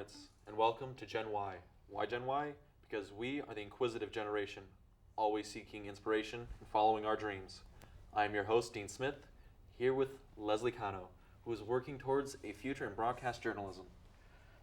Marmots, and welcome to Gen Y. Why Gen Y? Because we are the inquisitive generation, always seeking inspiration and following our dreams. I am your host, Dean Smith, here with Leslie Cano, who is working towards a future in broadcast journalism.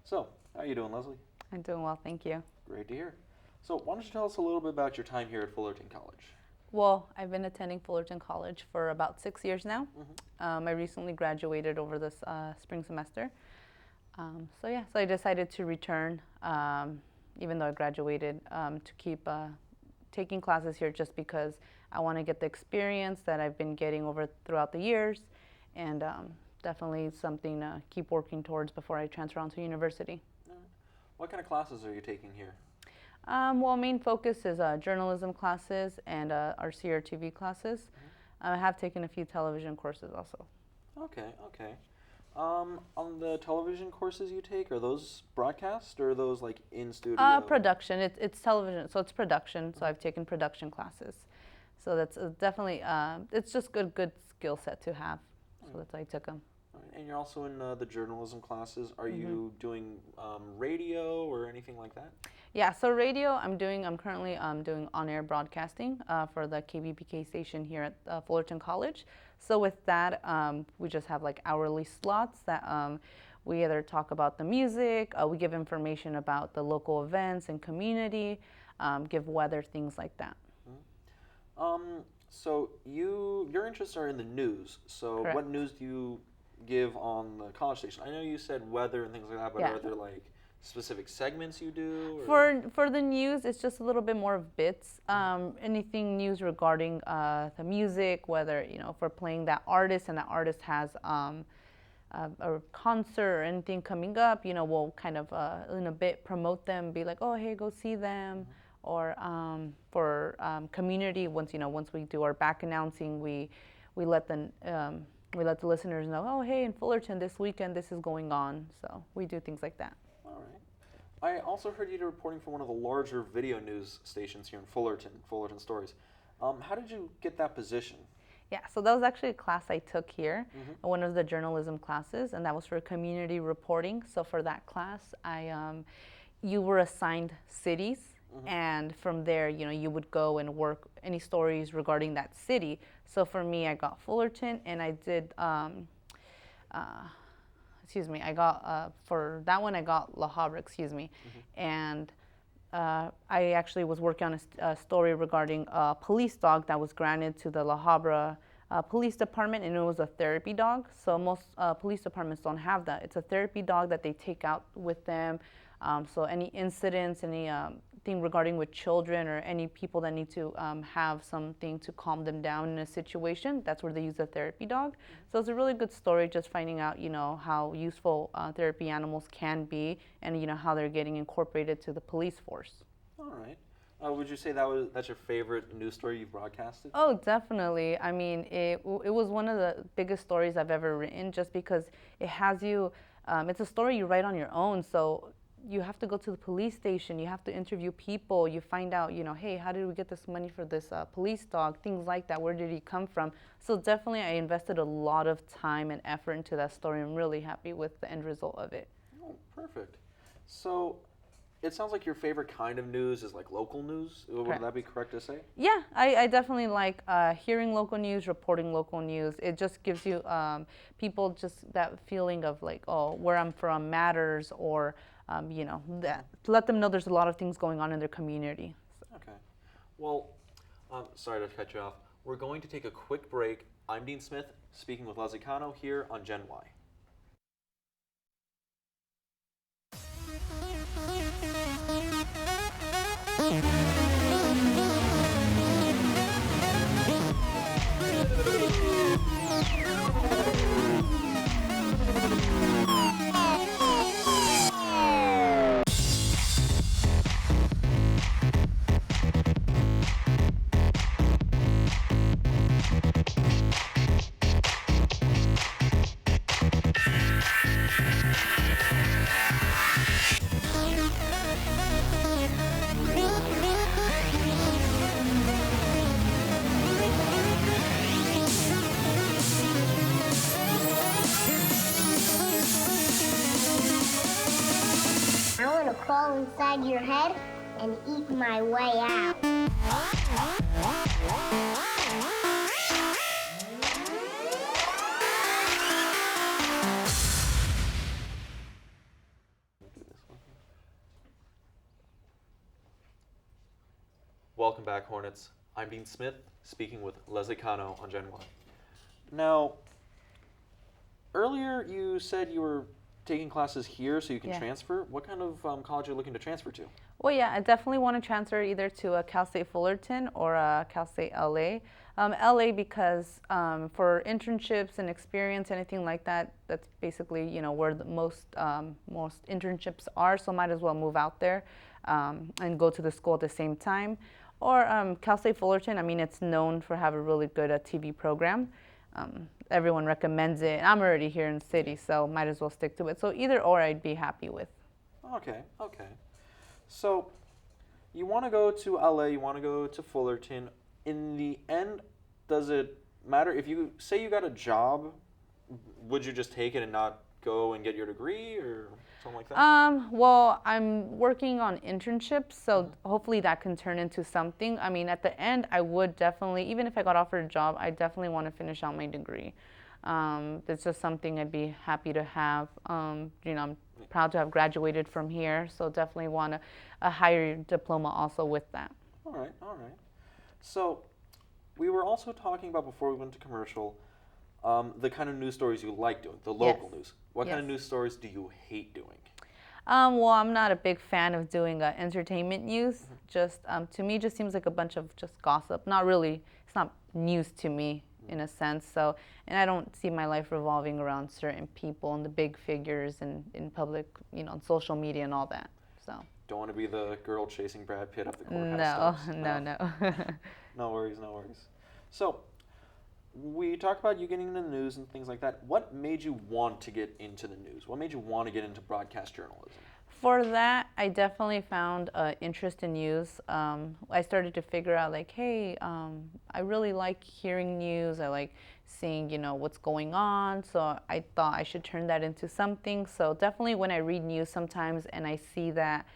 So, how are you doing, Leslie? I'm doing well, thank you. Great to hear. So, why don't you tell us a little bit about your time here at Fullerton College? Well, I've been attending Fullerton College for about 6 years now. I recently graduated over this spring semester. So I decided to return, even though I graduated, to keep taking classes here just because I want to get the experience that I've been getting throughout the years, and definitely something to keep working towards before I transfer on to university. What kind of classes are you taking here? Well, main focus is journalism classes and our CRTV classes. I have taken a few television courses also. Okay. On the television courses you take, are those broadcast or are those like in studio? Production. It's television, so it's production. So I've taken production classes. So that's definitely it's just good skill set to have. So that's why I took them. And you're also in the journalism classes. Are you doing radio or anything like that? Yeah, so radio, I'm currently doing on-air broadcasting for the KBPK station here at Fullerton College. So with that, we just have like hourly slots that we either talk about the music, we give information about the local events and community, give weather, things like that. So your interests are in the news. So Correct. what news do you give on the college station? I know you said weather and things like that, but Yeah. are there like specific segments you do? For the news, it's just a little bit more of bits. Anything news regarding the music, whether if we're playing that artist and that artist has a concert or anything coming up, we'll kind of in a bit promote them, be like, oh hey, go see them. Or for community, once we do our back announcing, we let the listeners know, oh hey, in Fullerton this weekend this is going on. So we do things like that. All right. I also heard you reporting for one of the larger video news stations here in Fullerton Stories. How did you get that position? Yeah, so that was actually a class I took here, one of the journalism classes, and that was for community reporting. So for that class, you were assigned cities, and from there, you would go and work any stories regarding that city. So for me, I got Fullerton, and I did. I got for that one I got La Habra, and I actually was working on a story regarding a police dog that was granted to the La Habra police department, and it was a therapy dog. So most police departments don't have that. It's a therapy dog that they take out with them. So any incidents, any thing regarding with children or any people that need to have something to calm them down in a situation, that's where they use a therapy dog. So it's a really good story, just finding out, how useful therapy animals can be, and how they're getting incorporated to the police force. All right. Would you say that's your favorite news story you've broadcasted? Oh, definitely. I mean, it was one of the biggest stories I've ever written, just because it has you. It's a story you write on your own, so you have to go to the police station, you have to interview people, you find out, hey, how did we get this money for this police dog, things like that, where did he come from? So definitely I invested a lot of time and effort into that story. I'm really happy with the end result of it. Oh, perfect. So it sounds like your favorite kind of news is like local news. Correct. Would that be correct to say? Yeah, I definitely like hearing local news, reporting local news. It just gives you people just that feeling of like, oh, where I'm from matters, or that to let them know there's a lot of things going on in their community. So. Okay. Well, sorry to cut you off. We're going to take a quick break. I'm Dean Smith, speaking with Leslie Cano here on Gen Y. crawl inside your head and eat my way out. Welcome back, Hornets. I'm Dean Smith, speaking with Leslie Cano on Gen Y. Now, earlier you said you were taking classes here so you can transfer. What kind of college are you looking to transfer to? Well, yeah, I definitely want to transfer either to a Cal State Fullerton or a Cal State LA. LA because for internships and experience, anything like that, that's basically where the most internships are. So might as well move out there and go to the school at the same time. Or Cal State Fullerton. I mean, it's known for having a really good TV program. Everyone recommends it. I'm already here in the city, so might as well stick to it. So either or, I'd be happy with. Okay. So you want to go to LA, you want to go to Fullerton. In the end, does it matter? If you say you got a job, would you just take it and not go and get your degree or something like that? Well, I'm working on internships, so hopefully that can turn into something. I mean, at the end, I would definitely, even if I got offered a job, I definitely want to finish out my degree. It's just something I'd be happy to have. I'm proud to have graduated from here, so definitely want a higher diploma also with that. All right. So we were also talking about before we went to commercial, the kind of news stories you like doing, the local news. What kind of news stories do you hate doing? Well, I'm not a big fan of doing entertainment news. Just to me, just seems like a bunch of just gossip. Not really. It's not news to me in a sense. So, and I don't see my life revolving around certain people and the big figures and in public, on social media and all that. So. Don't want to be the girl chasing Brad Pitt up the courthouse steps. No. No worries. So, we talked about you getting into the news and things like that. What made you want to get into the news? What made you want to get into broadcast journalism? For that, I definitely found interest in news. I started to figure out hey, I really like hearing news. I like seeing, what's going on. So I thought I should turn that into something. So definitely when I read news sometimes and I see that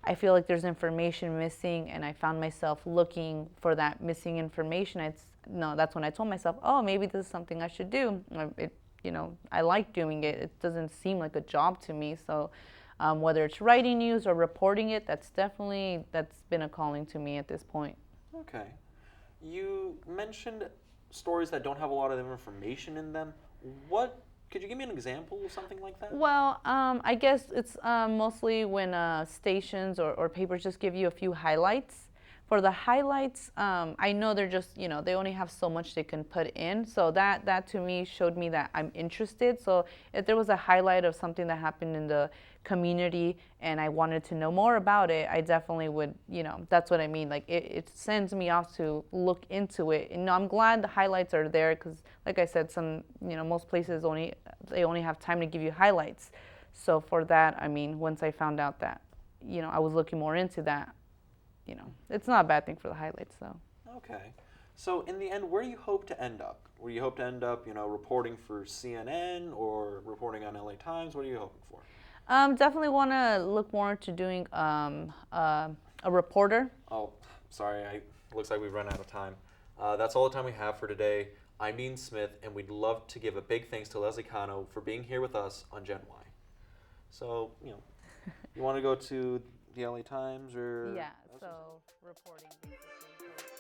I feel like there's information missing and I found myself looking for that missing information, that's when I told myself, oh, maybe this is something I should do. I like doing it. It doesn't seem like a job to me. So whether it's writing news or reporting it, that's been a calling to me at this point. Okay. You mentioned stories that don't have a lot of information in them. Could you give me an example of something like that? Well, I guess it's mostly when stations or papers just give you a few highlights. For the highlights, I know they're just, they only have so much they can put in. So that to me showed me that I'm interested. So if there was a highlight of something that happened in the community and I wanted to know more about it, I definitely would, that's what I mean. Like it sends me off to look into it. And I'm glad the highlights are there because, like I said, most places they only have time to give you highlights. So for that, I mean, once I found out that, I was looking more into that, it's not a bad thing for the highlights, though. Okay. So in the end, where do you hope to end up? Where do you hope to end up, reporting for CNN or reporting on LA Times? What are you hoping for? Definitely want to look more into doing a reporter. Oh, sorry. Looks like we've run out of time. That's all the time we have for today. I'm Dean Smith, and we'd love to give a big thanks to Leslie Cano for being here with us on Gen Y. So, you want to go to the LA Times or? Yeah, so reporting basically.